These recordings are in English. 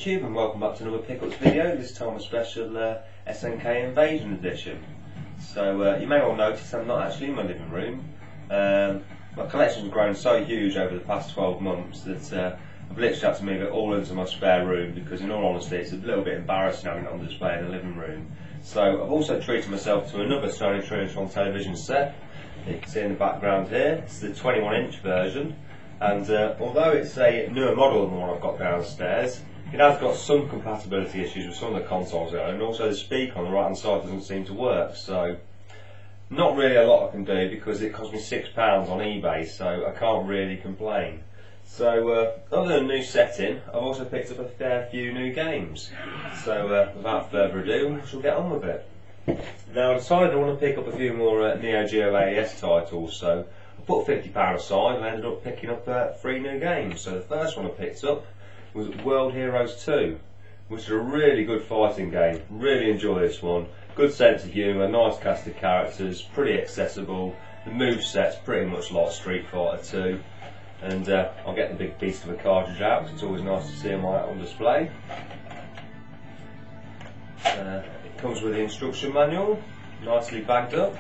YouTube, and welcome back to another pickups video, this time a special SNK Invasion edition. So you may well notice I'm not actually in my living room. My collection's grown so huge over the past 12 months that I've literally had to move it all into my spare room, because in all honesty it's a little bit embarrassing having it on display in the living room. So I've also treated myself to another Sony Trinitron television set. You can see in the background here, it's the 21-inch version. And although it's a newer model than the one I've got downstairs, it has got some compatibility issues with some of the consoles there, and also the speaker on the right hand side doesn't seem to work. So not really a lot I can do, because it cost me £6 on eBay, so I can't really complain. So other than a new setting, I've also picked up a fair few new games. So without further ado, we shall get on with it. Now I decided I want to pick up a few more Neo Geo AES titles, so I put £50 aside and I ended up picking up 3 new games. So the first one I picked up was World Heroes 2, which is a really good fighting game. Really enjoy this one. Good sense of humour, nice cast of characters, pretty accessible. The moveset's pretty much like Street Fighter 2. And I'll get the big beast of a cartridge out, because it's always nice to see them out on display. It comes with the instruction manual, nicely bagged up.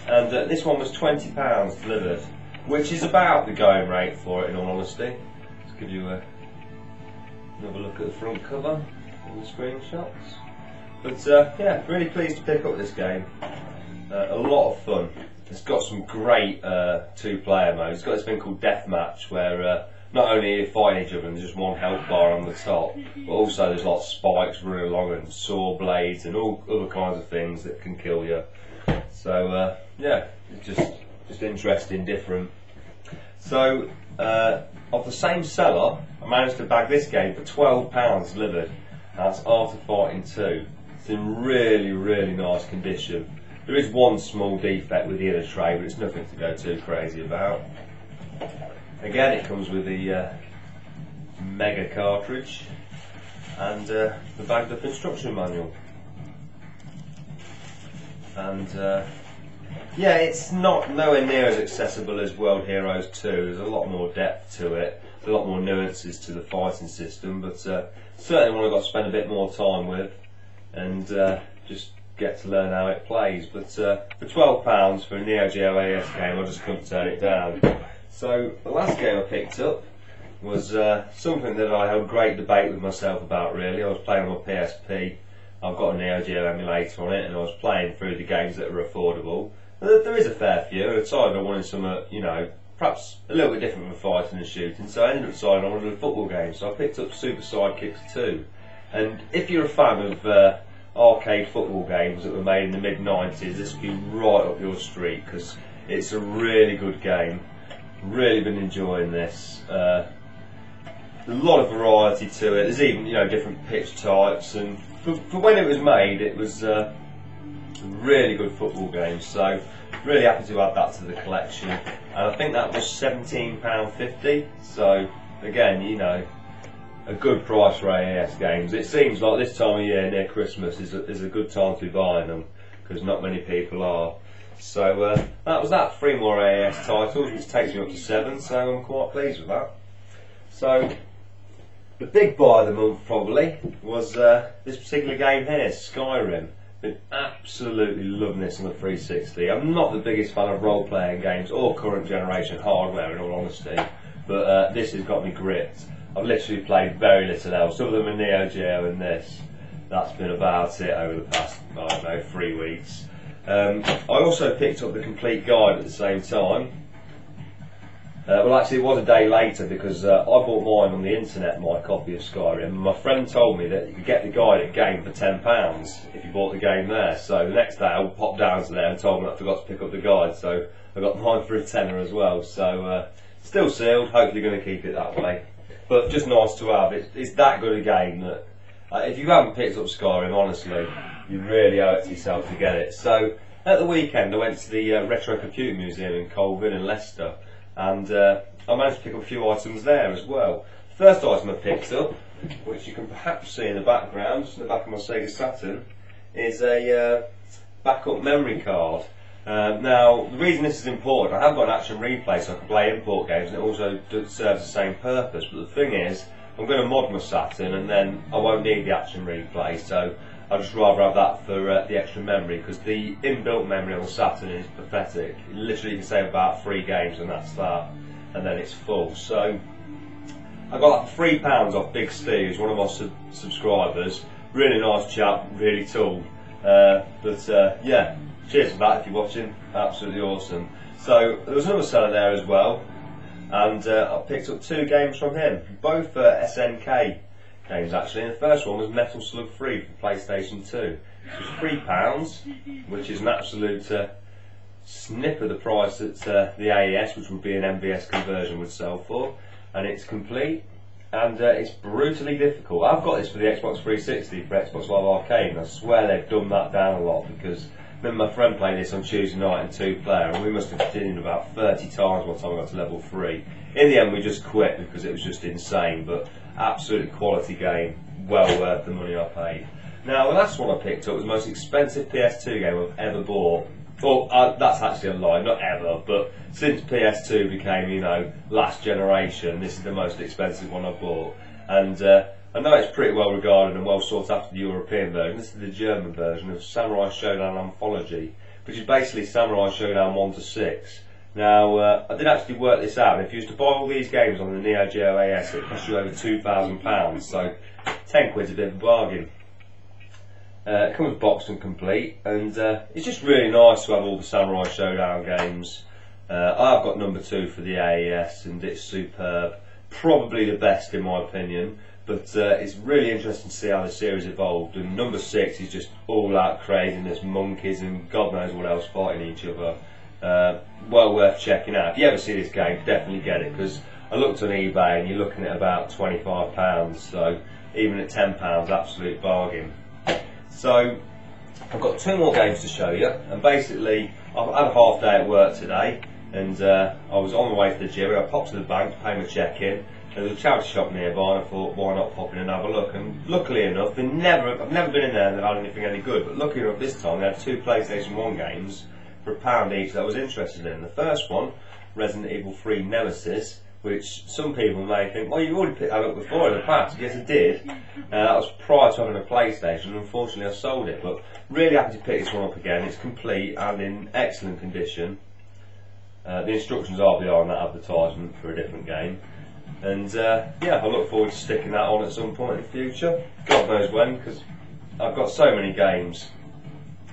And this one was £20 delivered, which is about the going rate for it in all honesty. Let's give you another look at the front cover and the screenshots. But yeah, really pleased to pick up this game. A lot of fun. It's got some great 2-player modes. It's got this thing called Deathmatch, where not only are you fighting each other and there's just one health bar on the top, but also there's lots of spikes running along and saw blades and all other kinds of things that can kill you. So yeah, it's just interesting, different. So of the same seller, I managed to bag this game for £12 delivered. That's Art of Fighting 2. It's in really nice condition. There is one small defect with the inner tray, but it's nothing to go too crazy about. Again, it comes with the mega cartridge and the bagged up instruction manual. And yeah, it's nowhere near as accessible as World Heroes 2. There's a lot more depth to it, a lot more nuances to the fighting system, but certainly one I've got to spend a bit more time with and just get to learn how it plays. But for £12 for a Neo Geo AES game, I just couldn't turn it down. So the last game I picked up was something that I had great debate with myself about, really. I was playing on my PSP. I've got a Neo Geo emulator on it, and I was playing through the games that are affordable. There is a fair few. I decided I wanted some, you know, perhaps a little bit different from fighting and shooting, so I ended up deciding I wanted a football game. So I picked up Super Sidekicks 2. And if you're a fan of arcade football games that were made in the mid-90s, this would be right up your street, because it's a really good game. Really been enjoying this. A lot of variety to it. There's even, you know, different pitch types, and for when it was made, it was a really good football game. So really happy to add that to the collection. And I think that was £17.50. So again, you know, a good price for AES games. It seems like this time of year near Christmas is a good time to be buying them, because not many people are. So that was that. 3 more AES titles, which takes me up to 7, so I'm quite pleased with that. So the big buy of the month probably was this particular game here, Skyrim. Been absolutely loving this on the 360. I'm not the biggest fan of role-playing games or current generation hardware, in all honesty, but this has got me gripped. I've literally played very little else other than Neo Geo and this. That's been about it over the past, I don't know, 3 weeks. I also picked up the complete guide at the same time. Well, actually it was a day later, because I bought mine on the internet, my copy of Skyrim, and my friend told me that you could get the guide at Game for £10 if you bought the game there. So the next day I popped down to there and told them I forgot to pick up the guide, so I got mine for a tenner as well. So still sealed, hopefully going to keep it that way. But just nice to have. It's that good a game that if you haven't picked up Skyrim, honestly, you really owe it to yourself to get it. So at the weekend I went to the Retro Computer Museum in Colvin in Leicester, and I managed to pick up a few items there as well. The first item I picked up, which you can perhaps see in the background, just in the back of my Sega Saturn, is a backup memory card. Now, the reason this is important, I have got an action replay so I can play import games, and it also serves the same purpose, but the thing is, I'm going to mod my Saturn and then I won't need the action replay, so I'd just rather have that for the extra memory, because the inbuilt memory on the Saturn is pathetic. Literally you can save about 3 games and that's that, and then it's full. So I got that for £3 off Big Steve, who's one of our subscribers. Really nice chap, really tall. Yeah, cheers for that if you're watching, absolutely awesome. So there was another seller there as well, and I picked up 2 games from him, both SNK games actually, and the first one was Metal Slug 3 for PlayStation 2. It was £3, which is an absolute snip of the price that the AES, which would be an MVS conversion, would sell for, and it's complete, and it's brutally difficult. I've got this for the Xbox 360 for Xbox Live Arcade, and I swear they've dumbed that down a lot, because I remember my friend played this on Tuesday night in 2-player, and we must have continued about 30 times by the time we got to level 3. In the end we just quit because it was just insane, but absolute quality game, well worth the money I paid. Now the last one I picked up was the most expensive PS2 game I've ever bought. Well, that's actually a lie, not ever, but since PS2 became, you know, last generation, this is the most expensive one I've bought. And I know it's pretty well regarded and well sought after the European version. This is the German version of Samurai Showdown Anthology, which is basically Samurai Showdown 1 to 6. Now, I did actually work this out, and if you used to buy all these games on the Neo Geo AS, it cost you over £2,000, so 10 quid's a bit of a bargain. It comes boxed and complete, and it's just really nice to have all the Samurai Showdown games. I've got number 2 for the AES, and it's superb. Probably the best in my opinion, but it's really interesting to see how the series evolved, and number 6 is just all out craziness, monkeys and God knows what else fighting each other. Well worth checking out. If you ever see this game, definitely get it, because I looked on eBay and you're looking at about £25, so even at £10, absolute bargain. So I've got 2 more games to show you, and basically I've had a half day at work today, and I was on the way to the gym. I popped to the bank to pay my check in. There was a charity shop nearby, and I thought, why not pop in and have a look? And luckily enough, I've never been in there and they've had anything any good, but luckily enough this time they had 2 PlayStation 1 games for £1 each that I was interested in. The first one, Resident Evil 3 Nemesis, which some people may think, well, you've already picked that up before in the past. Yes, I did. That was prior to having a PlayStation, and unfortunately I sold it, but really happy to pick this one up again. It's complete and in excellent condition. The instructions are behind that advertisement for a different game, and yeah, I look forward to sticking that on at some point in the future. God knows when, because I've got so many games.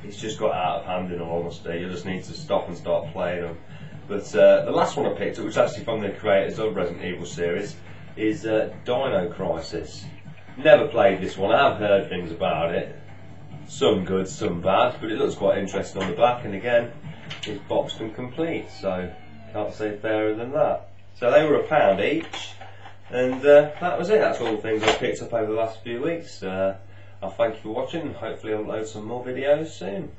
It's just got out of hand in all honesty. You just need to stop and start playing them. But the last one I picked up, which is actually from the creators of Resident Evil series, is Dino Crisis. Never played this one. I have heard things about it. Some good, some bad, but it looks quite interesting on the back, and again, it's boxed and complete, so can't say fairer than that. So they were £1 each, and that was it. That's all the things I picked up over the last few weeks. I'll thank you for watching, and hopefully I'll load some more videos soon.